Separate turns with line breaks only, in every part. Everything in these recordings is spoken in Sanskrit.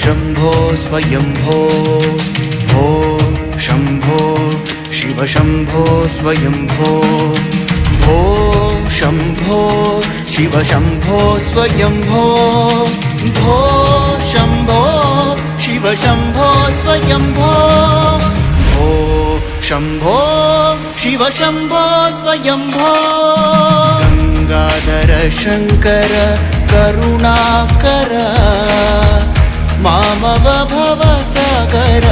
शम्भो स्वयम्भो भो शम्भो शिव शम्भो स्वयम्भो भो शम्भो शिव शम्भो स्वयम्भो भो शम्भो शिव शम्भो स्वयम्भो भो शम्भो शिव शम्भो स्वयम्भो गंगाधर शंकर करुणाकर मामव भव सागर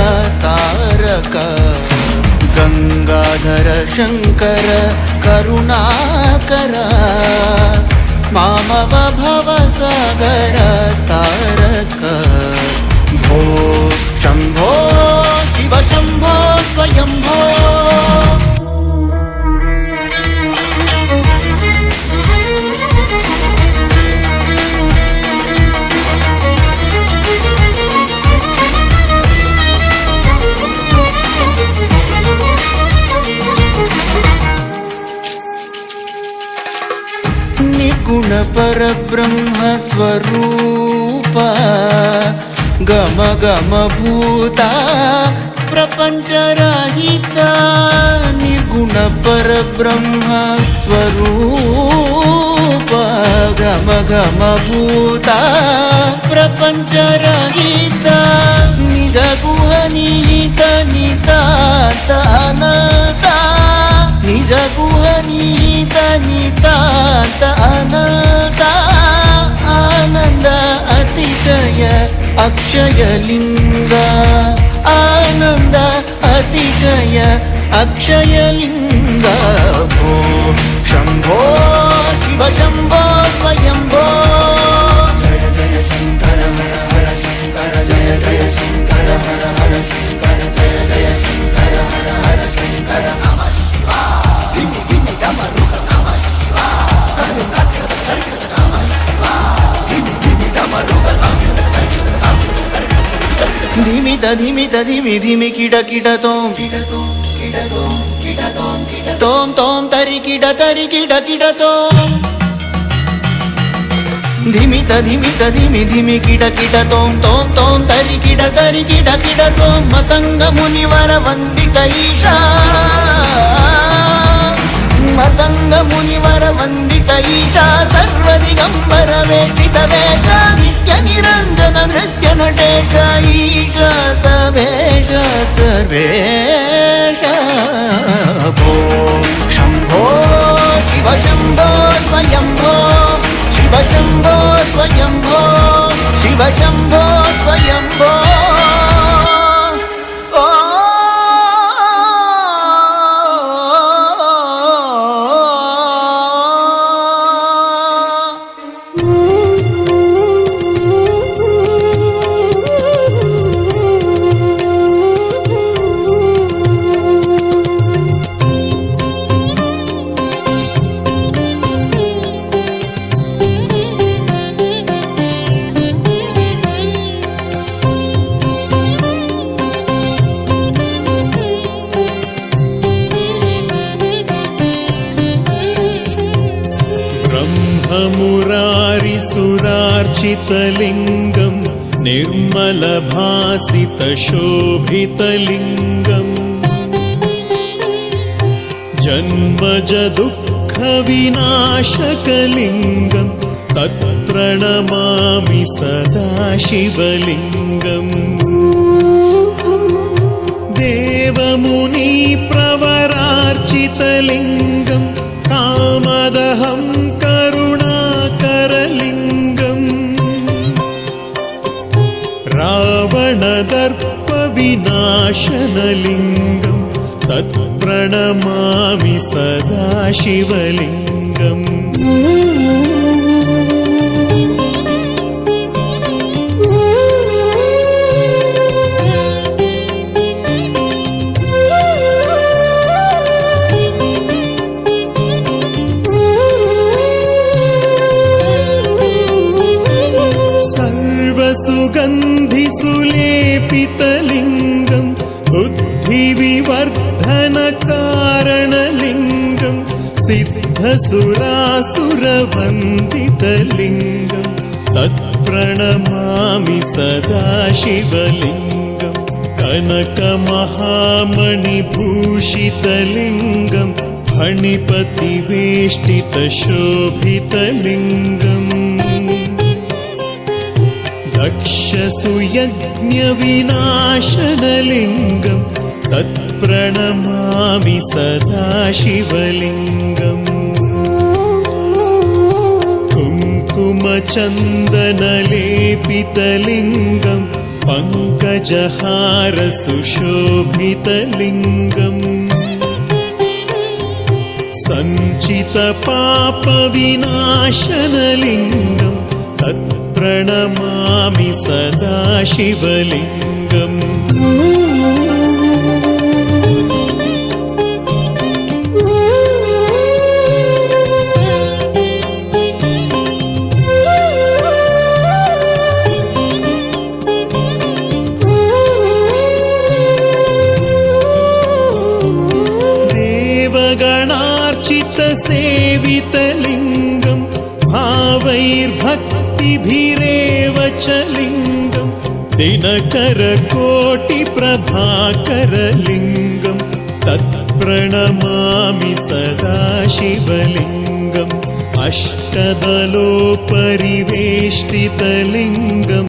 तारक गंगाधर शंकर करुणाकर मामव भव सागर तारक भो शंभो शिव शंभो स्वयंभो निर्गुण परब्रह्म स्वरूप गम गम भूता प्रपंच रहिता निर्गुण परब्रह्म स्वरूप गम गम भूता प्रपंच रहिता निज गुह निहित नितांत अनंता निज गुह निहित नितांत अनंता आनंद अतिशय अक्षय लिंग आनंद अतिशय अक्षय लिंग भो शंभो शिव शंभो स्वयंभो जय जय शंकर हर हर शंकर जय जय शंकर हर हर शंकर जय जय शंकर हर हर शंकर नमः शिवाय धिमि धिमि डमरुक नमः शिवाय नमः शिवाय धिमि धिमि डमरुक धिमित धिमित धिमि धिमि किड किड तोम तोम तोम तरि किड किड तोम धिमित धिमित धिमि धिमि किड किड तोम तोम तोम तरि किड किड तोम मतंग मुनिवर वंदित ईशा मतंग मुनिवर वंदित ईशा सर्व दिगंबर वेष्टित वेश नित्य निरंजन नृत्य नटेश ईश सवेश सर्वेश भो शंभो शिव शंभो स्वयंभो शिव शंभो स्वयंभो शिव शंभो स्वयंभो ब्रह्ममुरारिसुरार्चितलिङ्गं निर्मलभासितशोभितलिङ्गम् जन्मजदुःखविनाशकलिङ्गं तत्प्रणमामि सदा शिवलिङ्गम् देवमुनिप्रवरार्चितलिङ्गं कामदहं करुणाकरलिङ्गम् रावणदर्पविनाशनलिङ्गं तत्प्रणमामि सदा शिवलिङ्गम् सर्वसुगन्धिसुलेपितलिङ्गं बुद्धिविवर्धनकारणलिङ्गं सिद्धसुरासुरवन्दितलिङ्गं
प्रणमामि सदा शिवलिङ्गम् कनकमहामणिभूषितलिङ्गम् फणिपतिवेष्टितशोभितलिङ्गम् दक्षसुयज्ञविनाशनलिङ्गम् तत्प्रणमामि सदा शिवलिङ्गम् कुङ्कुमचन्दनलेपितलिङ्गम् पङ्कजहारसुशोभितलिङ्गम् सञ्चितपापविनाशनलिङ्गम् तत्प्रणमामि सदा शिवलिङ्गम् देवगणार्चितसेवितलिङ्गम् भावैर्भक्तिभिरेव च लिङ्गम् दिनकरकोटिप्रभाकरलिङ्गम् तत्प्रणमामि सदा शिवलिङ्गम् अष्टदलोपरिवेष्टितलिङ्गम्